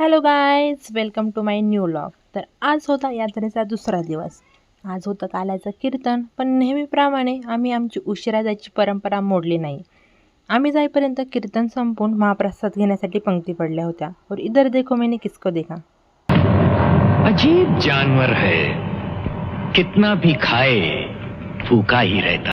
Hello guys, welcome to my new vlog. तर आज होता यात्रेचा दुसरा दिवस. आज होतं काल्याचं कीर्तन, पण नेहमीप्रमाणे आम्ही आमची उशिरा जायची परंपरा मोडली नाही. आम्ही जाईपर्यंत कीर्तन संपून महाप्रसाद घेण्यासाठी पंक्ती पडल्या होत्या. और इधर देखो मैंने किसको देखा. अजीब जानवर है, कितना भी खाए भूखा ही रहता.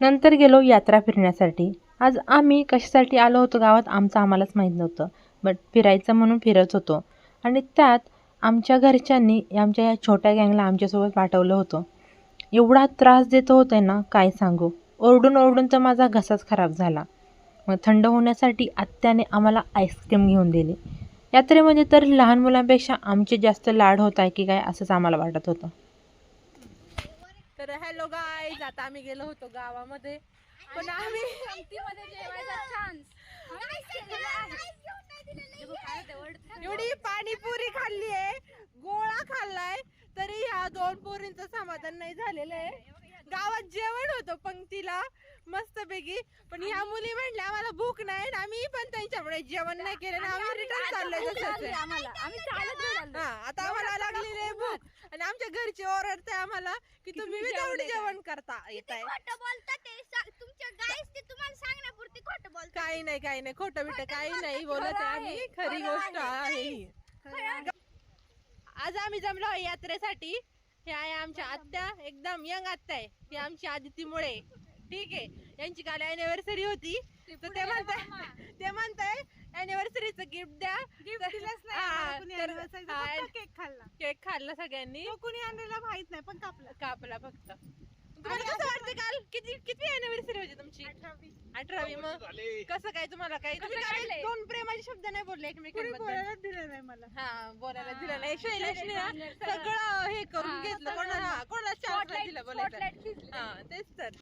नंतर गेलो यात्रा फिरण्यासाठी. आज आम्ही कशासाठी आलो होतो गावात आमचं आम्हालाच माहीत नव्हतं, बट फिरायचं म्हणून फिरत होतो. आणि त्यात आमच्या घरच्यांनी आमच्या या छोट्या गँगला आमच्यासोबत पाठवलं होतं. एवढा त्रास देत होते ना, काय सांगू. ओरडून ओरडून तर माझा घसाच खराब झाला. मग थंड होण्यासाठी आत्याने आम्हाला आईस्क्रीम घेऊन दिली. यात्रेमध्ये तर लहान मुलांपेक्षा आमचे जास्त लाड होत आहे की काय असंच आम्हाला वाटत होतं. तर हॅलो गाईज, आता आम्ही गेलो होतो गावामध्ये, पण आम्ही एवढी पाणीपुरी खाल्ली आहे, गोळा खाल्लाय, तरी ह्या दोन पोरींचं समाधान नाही झालेलं आहे. गावात जेवण होतं पंक्तीला मस्तपैकी, पण ह्या मुली म्हणल्या आम्हाला भूक नाही, आम्ही पण त्यांच्यामुळे जेवण नाही केलं, आम्ही रिटर्न चाललोय. आता आम्हाला लागलेली आहे भूक आणि आमच्या घरचे ओरडते आम्हाला की तुम्ही विदाऊट जेवण करता येताय. काही नाही खोटं बिट काही नाही बोलत आहे आम्ही, खरी गोष्ट आहे ही. आज आम्ही जमलो आहे यात्रेसाठी. हे आहे आमच्या आत्या, एकदम यंग आत्या आहे, ही आमची आदिती मुळे. ठीक आहे, यांची काल अॅनिव्हर्सरी होती, तर ते म्हणताय अॅनिव्हर्सरीचं गिफ्ट द्या. केक खाल्ला सगळ्यांनी, कोणी आणलेला माहित नाही, पण कापला फक्त. तुम्हाला कसं वाटतं, काल किती अॅनिव्हर्सरी होती तुमची? 18वी. मग कसं काय तुम्हाला काय दोन प्रेमाचे शब्द नाही बोलले एकमेकांबद्दल? बोलायला दिलं नाही मला. हा, बोलायला दिलं नाही. शैलेशने सगळं हे करून घेतलं, कोणाला चान्स नाही दिला बोलायचं. हा, तेच तर.